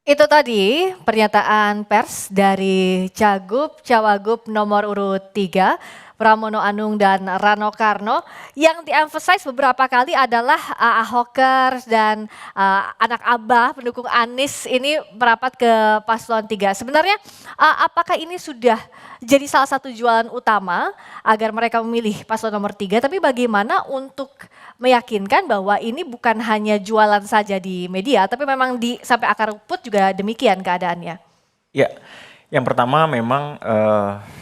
Itu tadi pernyataan pers dari Cawagup nomor urut 3, Pramono Anung dan Rano Karno, yang di-emphasize beberapa kali adalah Ahokers dan anak Abah pendukung Anies ini merapat ke paslon 3. Sebenarnya apakah ini sudah jadi salah satu jualan utama agar mereka memilih paslon nomor 3, tapi bagaimana untuk meyakinkan bahwa ini bukan hanya jualan saja di media, tapi memang sampai akar rumput juga demikian keadaannya? Ya, yang pertama memang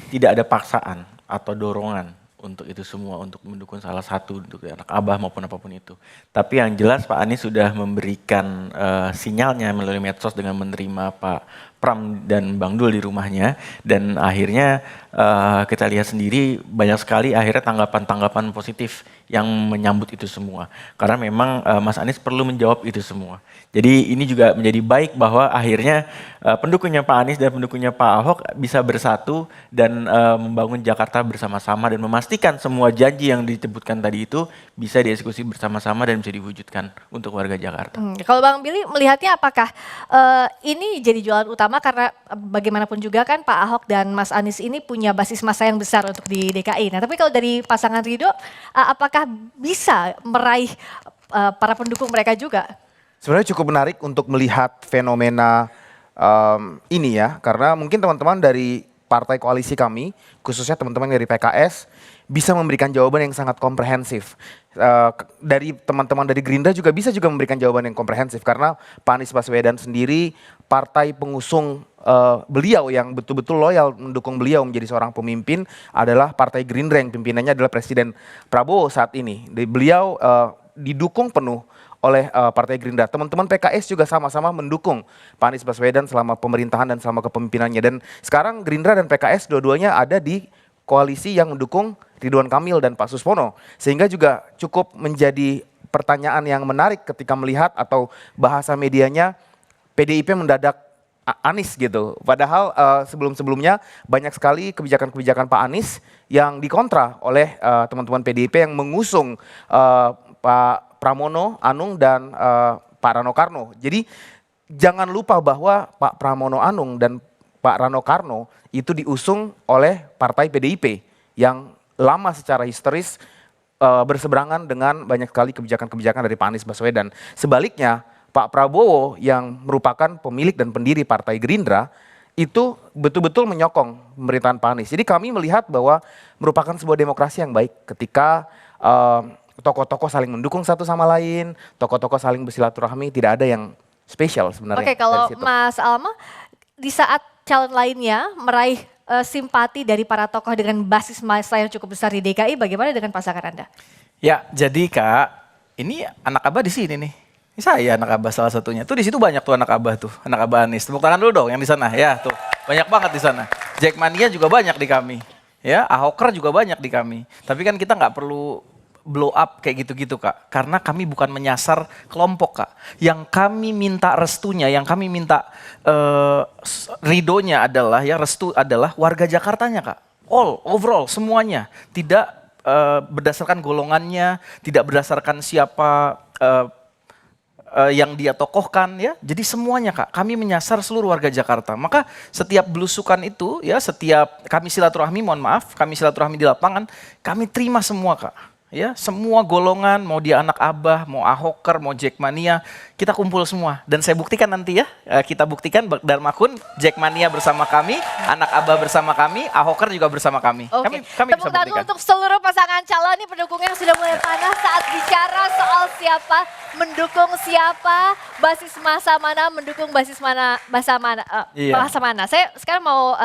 tidak ada paksaan atau dorongan untuk itu semua, untuk mendukung salah satu, untuk anak Abah maupun apapun itu. Tapi yang jelas Pak Anies sudah memberikan sinyalnya melalui medsos dengan menerima Pak Pram dan Bang Dul di rumahnya, dan akhirnya kita lihat sendiri banyak sekali akhirnya tanggapan-tanggapan positif yang menyambut itu semua. Karena memang Mas Anies perlu menjawab itu semua. Jadi ini juga menjadi baik bahwa akhirnya pendukungnya Pak Anies dan pendukungnya Pak Ahok bisa bersatu dan membangun Jakarta bersama-sama dan memastikan semua janji yang disebutkan tadi itu bisa dieksekusi bersama-sama dan bisa diwujudkan untuk warga Jakarta. Kalau Bang Billy melihatnya apakah ini jadi jualan utama, karena bagaimanapun juga kan Pak Ahok dan Mas Anies ini punya basis massa yang besar untuk di DKI. Nah, tapi kalau dari pasangan Ridho, apakah bisa meraih para pendukung mereka juga? Sebenarnya cukup menarik untuk melihat fenomena ini ya, karena mungkin teman-teman dari partai koalisi kami, khususnya teman-teman dari PKS, bisa memberikan jawaban yang sangat komprehensif. Dari teman-teman dari Gerindra juga bisa memberikan jawaban yang komprehensif, karena Pak Anies Baswedan sendiri partai pengusung beliau yang betul-betul loyal mendukung beliau menjadi seorang pemimpin adalah Partai Gerindra yang pimpinannya adalah Presiden Prabowo saat ini. Beliau didukung penuh oleh Partai Gerindra. Teman-teman PKS juga sama-sama mendukung Pak Anies Baswedan selama pemerintahan dan selama kepemimpinannya. Dan sekarang Gerindra dan PKS dua-duanya ada di koalisi yang mendukung Ridwan Kamil dan Pak Suswono. Sehingga juga cukup menjadi pertanyaan yang menarik ketika melihat atau bahasa medianya PDIP mendadak Anies gitu. Padahal sebelum-sebelumnya banyak sekali kebijakan-kebijakan Pak Anies yang dikontra oleh teman-teman PDIP yang mengusung Pak Pramono Anung dan Pak Rano Karno. Jadi jangan lupa bahwa Pak Pramono Anung dan Pak Rano Karno itu diusung oleh partai PDIP yang lama secara historis berseberangan dengan banyak sekali kebijakan-kebijakan dari Pak Anies Baswedan. Sebaliknya Pak Prabowo yang merupakan pemilik dan pendiri Partai Gerindra itu betul-betul menyokong pemerintahan Pak Anies. Jadi kami melihat bahwa merupakan sebuah demokrasi yang baik ketika tokoh-tokoh saling mendukung satu sama lain, tokoh-tokoh saling bersilaturahmi, tidak ada yang spesial sebenarnya. Oke, kalau Mas Alma, di saat calon lainnya meraih simpati dari para tokoh dengan basis massa yang cukup besar di DKI, bagaimana dengan pasangan Anda? Ya, jadi Kak, ini anak Abah di sini nih. Ini saya anak Abah salah satunya. Tuh di situ banyak tuh anak Abah tuh, anak Abah Anies. Tepuk tangan dulu dong yang di sana. Ya, tuh. Banyak banget di sana. Jackmania juga banyak di kami. Ya, Ahoker juga banyak di kami. Tapi kan kita nggak perlu blow up kayak gitu-gitu Kak. Karena kami bukan menyasar kelompok Kak. Yang kami minta restunya, yang kami minta ridonya adalah, ya restu adalah warga Jakartanya Kak. Overall semuanya. Tidak berdasarkan golongannya, tidak berdasarkan siapa yang dia tokohkan ya. Jadi semuanya Kak, kami menyasar seluruh warga Jakarta. Maka setiap belusukan itu ya, setiap kami silaturahmi, mohon maaf, kami silaturahmi di lapangan, kami terima semua Kak. Ya, semua golongan, mau dia anak Abah, mau Ahoker, mau Jackmania, kita kumpul semua. Dan saya buktikan nanti ya, kita buktikan Darmakun, Jackmania bersama kami, anak Abah bersama kami, Ahoker juga bersama kami. Oke. Kami Tepuk bisa tangan buktikan. untuk seluruh pasangan calon nih, pendukungnya yang sudah mulai panas saat bicara soal siapa mendukung siapa, basis massa mana, mendukung basis mana, massa mana. Saya sekarang mau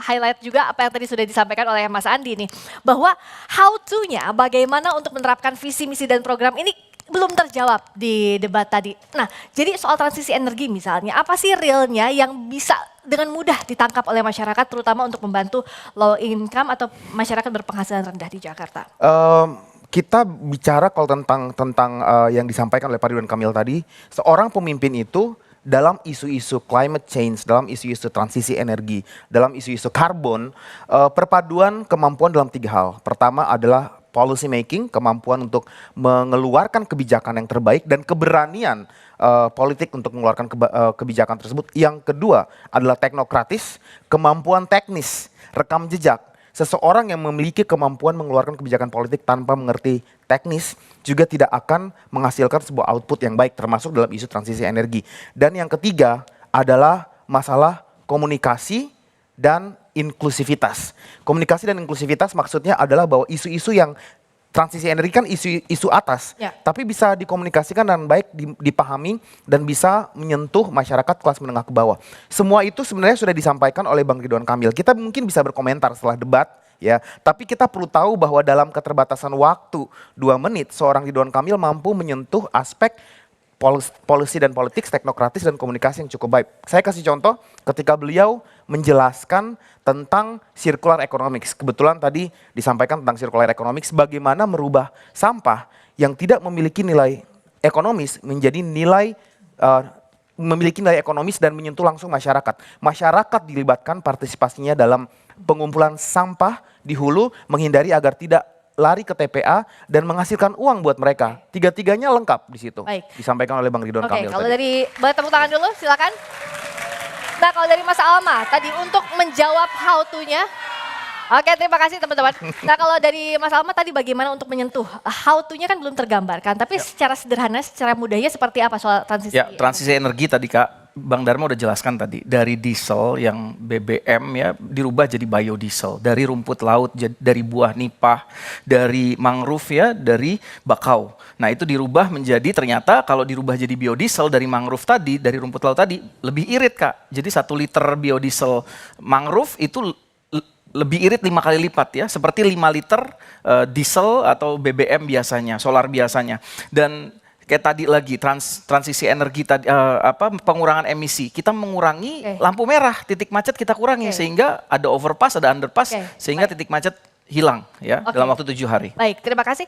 highlight juga apa yang tadi sudah disampaikan oleh Mas Andi nih, bahwa how to-nya bagaimana untuk menerapkan visi, misi dan program ini belum terjawab di debat tadi. Nah, jadi soal transisi energi misalnya, apa sih realnya yang bisa dengan mudah ditangkap oleh masyarakat, terutama untuk membantu low income atau masyarakat berpenghasilan rendah di Jakarta? Kita bicara kalau tentang yang disampaikan oleh Pak Ridwan Kamil tadi, seorang pemimpin itu dalam isu-isu climate change, dalam isu-isu transisi energi, dalam isu-isu karbon, perpaduan kemampuan dalam 3 hal. Pertama adalah policy making, kemampuan untuk mengeluarkan kebijakan yang terbaik dan keberanian politik untuk mengeluarkan kebijakan tersebut. Yang kedua adalah teknokratis, kemampuan teknis, rekam jejak. Seseorang yang memiliki kemampuan mengeluarkan kebijakan politik tanpa mengerti teknis juga tidak akan menghasilkan sebuah output yang baik, termasuk dalam isu transisi energi. Dan yang ketiga adalah masalah komunikasi dan inklusivitas. Komunikasi dan inklusivitas maksudnya adalah bahwa isu-isu yang transisi energi kan isu atas, Ya. tapi bisa dikomunikasikan dengan baik, dipahami dan bisa menyentuh masyarakat kelas menengah ke bawah. Semua itu sebenarnya sudah disampaikan oleh Bang Ridwan Kamil. Kita mungkin bisa berkomentar setelah debat, ya, tapi kita perlu tahu bahwa dalam keterbatasan waktu 2 menit, seorang Ridwan Kamil mampu menyentuh aspek policy dan politik, teknokratis dan komunikasi yang cukup baik. Saya kasih contoh ketika beliau menjelaskan tentang circular economics. Kebetulan tadi disampaikan tentang circular economics, bagaimana merubah sampah yang tidak memiliki nilai ekonomis menjadi memiliki nilai ekonomis dan menyentuh langsung masyarakat. Masyarakat dilibatkan partisipasinya dalam pengumpulan sampah di hulu, menghindari agar tidak lari ke TPA dan menghasilkan uang buat mereka. Tiga-tiganya lengkap di situ. Baik. Disampaikan oleh Bang Ridwan Oke, Kamil kalau tadi. dari boleh tepuk tangan dulu, silakan. Nah, kalau dari Mas Alma tadi untuk menjawab how to-nya. Oke, terima kasih teman-teman. Nah, kalau dari Mas Alma tadi bagaimana untuk menyentuh how to-nya kan belum tergambarkan, tapi secara sederhana, secara mudahnya seperti apa soal transisi? Ya, transisi energi tadi Kak, Bang Dharma udah jelaskan tadi. Dari diesel yang BBM ya dirubah jadi biodiesel. Dari rumput laut, dari buah nipah, dari mangrove ya, dari bakau. Nah itu dirubah menjadi ternyata kalau dirubah jadi biodiesel dari mangrove tadi, dari rumput laut tadi, lebih irit Kak. Jadi 1 liter biodiesel mangrove itu lebih irit 5 kali lipat ya, seperti 5 liter diesel atau BBM biasanya, solar biasanya. Dan kayak tadi lagi transisi energi tadi pengurangan emisi. Kita mengurangi lampu merah, titik macet kita kurangi sehingga ada overpass, ada underpass sehingga titik macet hilang ya dalam waktu 7 hari. Baik, terima kasih.